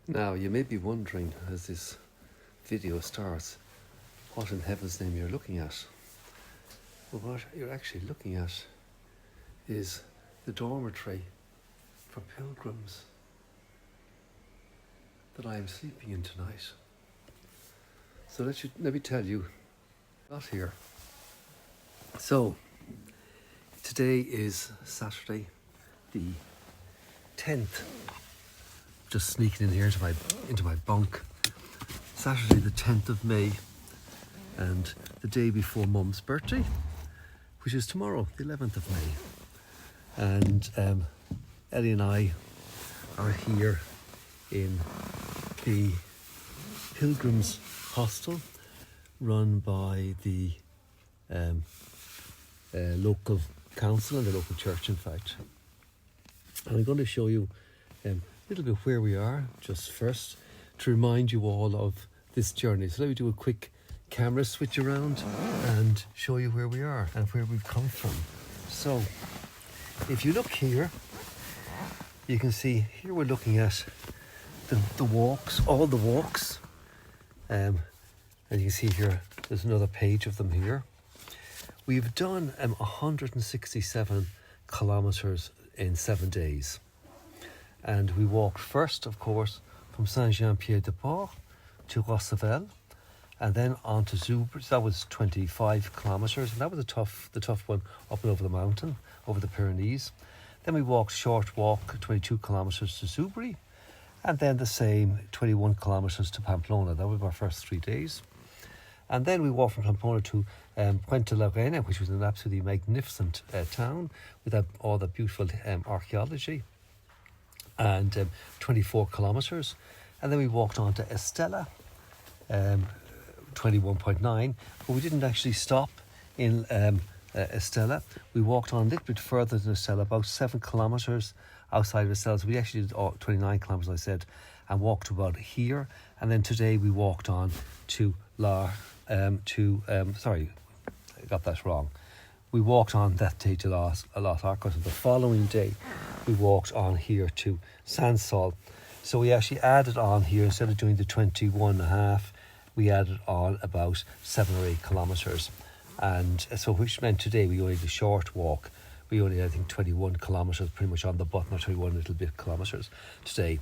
Now, you may be wondering as this video starts, what in heaven's name you're looking at. Well, what you're actually looking at is the dormitory for pilgrims that I am sleeping in tonight. So let me tell you, got here. So, today is Saturday, the 10th. Just sneaking in here into my bunk. Saturday the 10th of May, and the day before Mum's birthday, which is tomorrow, the 11th of May. And Ellie and I are here in the Pilgrims Hostel, run by the local council and the local church, in fact. And I'm going to show you a little bit where we are, just first, to remind you all of this journey. So let me do a quick camera switch around and show you where we are and where we've come from. So, if you look here, you can see here we're looking at the walks, all the walks. And you can see here, there's another page of them here. We've done 167 kilometres in 7 days. And we walked first, of course, from Saint-Jean-Pied-de-Port to Rosseville, and then on to Zubri. That was 25 kilometres, and that was the tough one up and over the mountain, over the Pyrenees. Then we walked short walk, 22 kilometres to Zubri, and then the same 21 kilometres to Pamplona. That was our first 3 days. And then we walked from Pamplona to Puente Logrono, which was an absolutely magnificent town with all the beautiful archaeology, and 24 kilometres. And then we walked on to Estella, 21.9, but we didn't actually stop in Estella. We walked on a little bit further than Estella, about 7 kilometres outside of Estella. So we actually did 29 kilometres, I said, and walked about here. And then today we walked on to sorry, I got that wrong. We walked on that day to Los Arcos, and the following day we walked on here to Sansol. So we actually added on here, instead of doing the 21.5, we added on about 7 or 8 kilometres. And so which meant today we only did a short walk. We only had, I think, 21 kilometres, pretty much on the button, or 21 little bit kilometres today.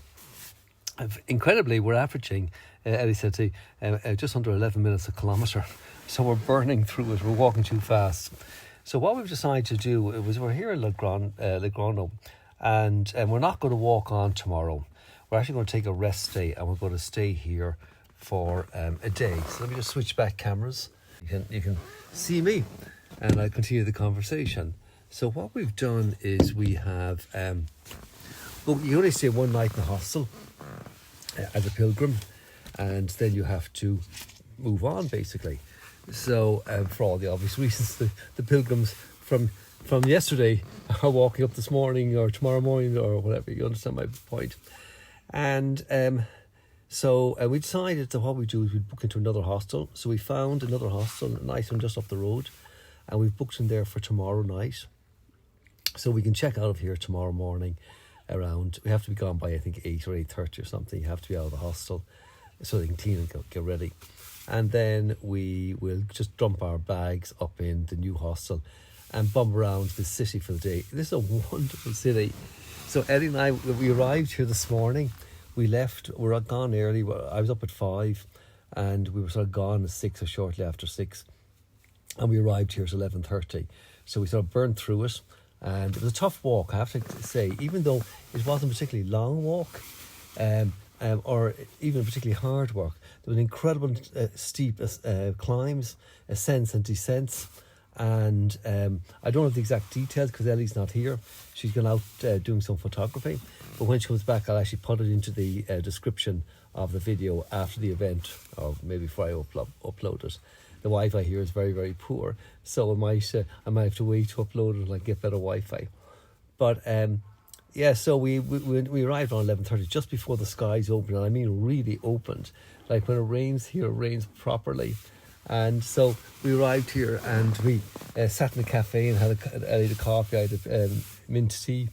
Incredibly, we're averaging, Ellie said to just under 11 minutes a kilometre. So we're burning through it. We're walking too fast. So what we've decided to do was, we're here in Logrono, and we're not going to walk on tomorrow. We're actually going to take a rest day, and we're going to stay here for a day. So let me just switch back cameras. You can see me, and I'll continue the conversation. So what we've done is we have, you only stay one night in the hostel as a pilgrim, and then you have to move on, basically. So for all the obvious reasons, the pilgrims from yesterday are walking up this morning or tomorrow morning or whatever. You understand my point. And so we decided that what we do is we book into another hostel. So we found another hostel, a nice one just up the road, and we've booked in there for tomorrow night. So we can check out of here tomorrow morning around, we have to be gone by I think 8 or 8:30 or something. You have to be out of the hostel so they can clean and get ready. And then we will just dump our bags up in the new hostel and bum around the city for the day. This is a wonderful city. So Eddie and I, we arrived here this morning. We left, we were gone early. I was up at 5 and we were sort of gone at 6 or shortly after 6. And we arrived here at 11:30. So we sort of burned through it. And it was a tough walk, I have to say, even though it wasn't a particularly long walk or even a particularly hard walk. There was incredible steep climbs, ascents and descents. And I don't have the exact details because Ellie's not here. She's gone out doing some photography. But when she comes back, I'll actually put it into the description of the video after the event, or maybe before I upload it. The Wi-Fi here is very, very poor, so I might have to wait to upload it and like get better Wi-Fi. But so we arrived on 11:30, just before the skies opened, and I mean really opened. Like when it rains here, it rains properly. And so we arrived here and we sat in a cafe and had a coffee. I had a mint tea,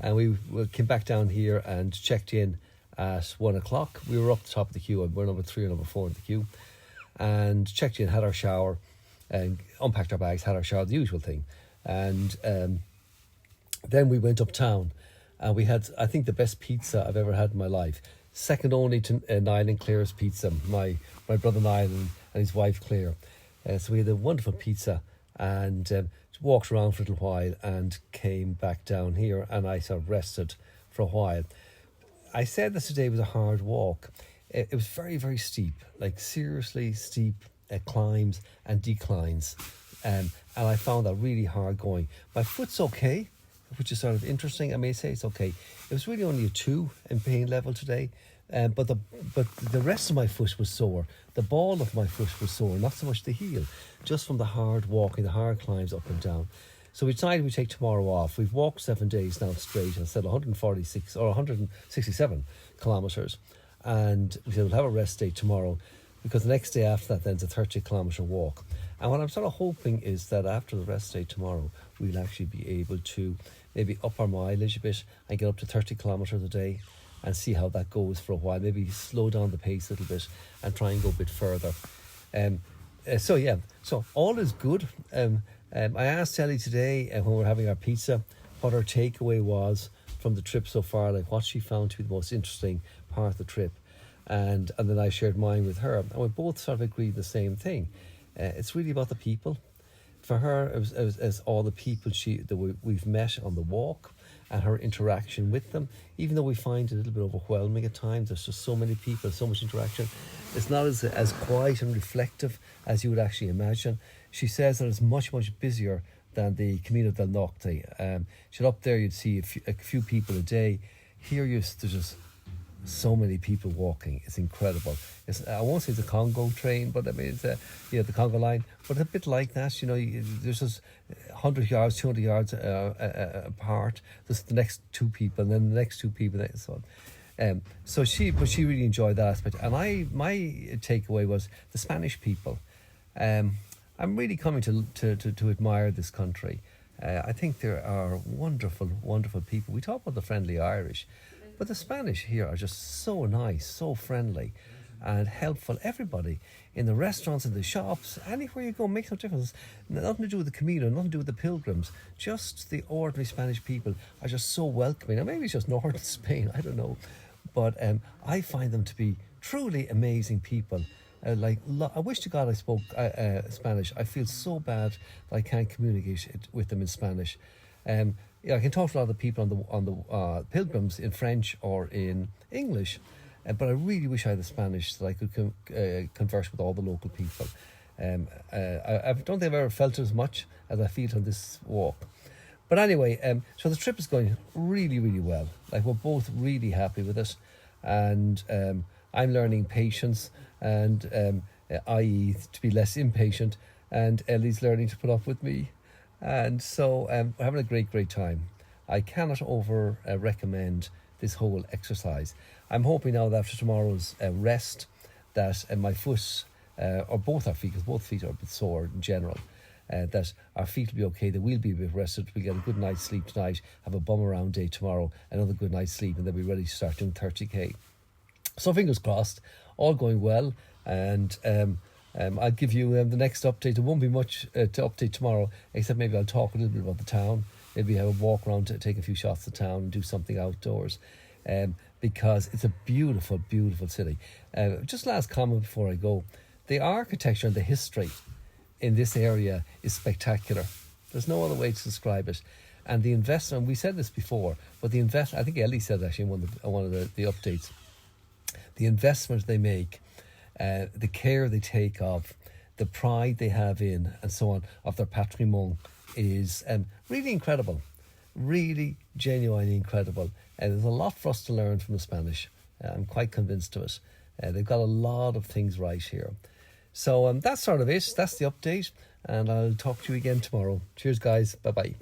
and we came back down here and checked in at 1 o'clock. We were up the top of the queue. We're number 3 or number 4 in the queue. And checked in, had our shower, and unpacked our bags, had our shower, the usual thing. And then we went uptown, and we had, I think, the best pizza I've ever had in my life. Second only to Niall and Claire's pizza, my brother Niall and his wife Claire. So we had a wonderful pizza, and walked around for a little while and came back down here, and I sort of rested for a while. I said this today was a hard walk. It was very, very steep, like seriously steep climbs and declines. And I found that really hard going. My foot's okay, which is sort of interesting. I may say it's okay. It was really only a 2 in pain level today. But the rest of my foot was sore. The ball of my foot was sore, not so much the heel, just from the hard walking, the hard climbs up and down. So we decided we'd take tomorrow off. We've walked 7 days now straight, instead of 146 or 167 kilometres. And we said we'll have a rest day tomorrow, because the next day after that then is a 30-kilometre walk. And what I'm sort of hoping is that after the rest day tomorrow, we'll actually be able to maybe up our mileage a bit and get up to 30 kilometres a day and see how that goes for a while. Maybe slow down the pace a little bit and try and go a bit further. So all is good. I asked Ellie today when we were having our pizza what her takeaway was from the trip so far, like what she found to be the most interesting part of the trip. And then I shared mine with her, and we both sort of agreed the same thing. It's really about the people. For her, it was all the people we've met on the walk and her interaction with them. Even though we find it a little bit overwhelming at times, there's just so many people, so much interaction. It's not as quiet and reflective as you would actually imagine. She says that it's much, much busier than the Camino del Norte. She's up there, you'd see a few people a day. Here, there's just so many people walking. It's incredible. I won't say it's a Congo train, but I mean it's the Congo line, but a bit like that. There's just 100 yards, 200 yards apart. There's the next 2 people, and then the next 2 people, and so on. So she really enjoyed that aspect. And my takeaway was the Spanish people. I'm really coming to admire this country. I think there are wonderful, wonderful people. We talk about the friendly Irish, but the Spanish here are just so nice, so friendly and helpful. Everybody in the restaurants, in the shops, anywhere you go, makes no difference. Nothing to do with the Camino, nothing to do with the pilgrims. Just the ordinary Spanish people are just so welcoming. Now, maybe it's just northern Spain, I don't know. But I find them to be truly amazing people. I wish to God I spoke Spanish. I feel so bad that I can't communicate with them in Spanish. I can talk to a lot of people on the pilgrims in French or in English, but I really wish I had the Spanish so that I could converse with all the local people. I don't think I've ever felt it as much as I feel on this walk. But anyway, so the trip is going really, really well. Like, we're both really happy with it, and I'm learning patience, and i.e. to be less impatient, and Ellie's learning to put up with me. And so we're having a great time. I cannot recommend this whole exercise. I'm hoping now that after tomorrow's rest that my foot, or both our feet, because both feet are a bit sore in general, that our feet will be okay, that we'll be a bit rested, we'll get a good night's sleep tonight, have a bum around day tomorrow, another good night's sleep, and then be ready to start doing 30k. So fingers crossed, all going well, and I'll give you the next update. There won't be much to update tomorrow, except maybe I'll talk a little bit about the town. Maybe have a walk around to take a few shots of the town and do something outdoors, because it's a beautiful, beautiful city. Just last comment before I go. The architecture and the history in this area is spectacular. There's no other way to describe it. And the investment, we said this before, but the investment, I think Ellie said actually in one of the updates, the investment they make, the care they take of, the pride they have in, and so on, of their patrimoine is really incredible, really genuinely incredible. And there's a lot for us to learn from the Spanish. I'm quite convinced of it. They've got a lot of things right here. So that's sort of it. That's the update, and I'll talk to you again tomorrow. Cheers, guys. Bye-bye.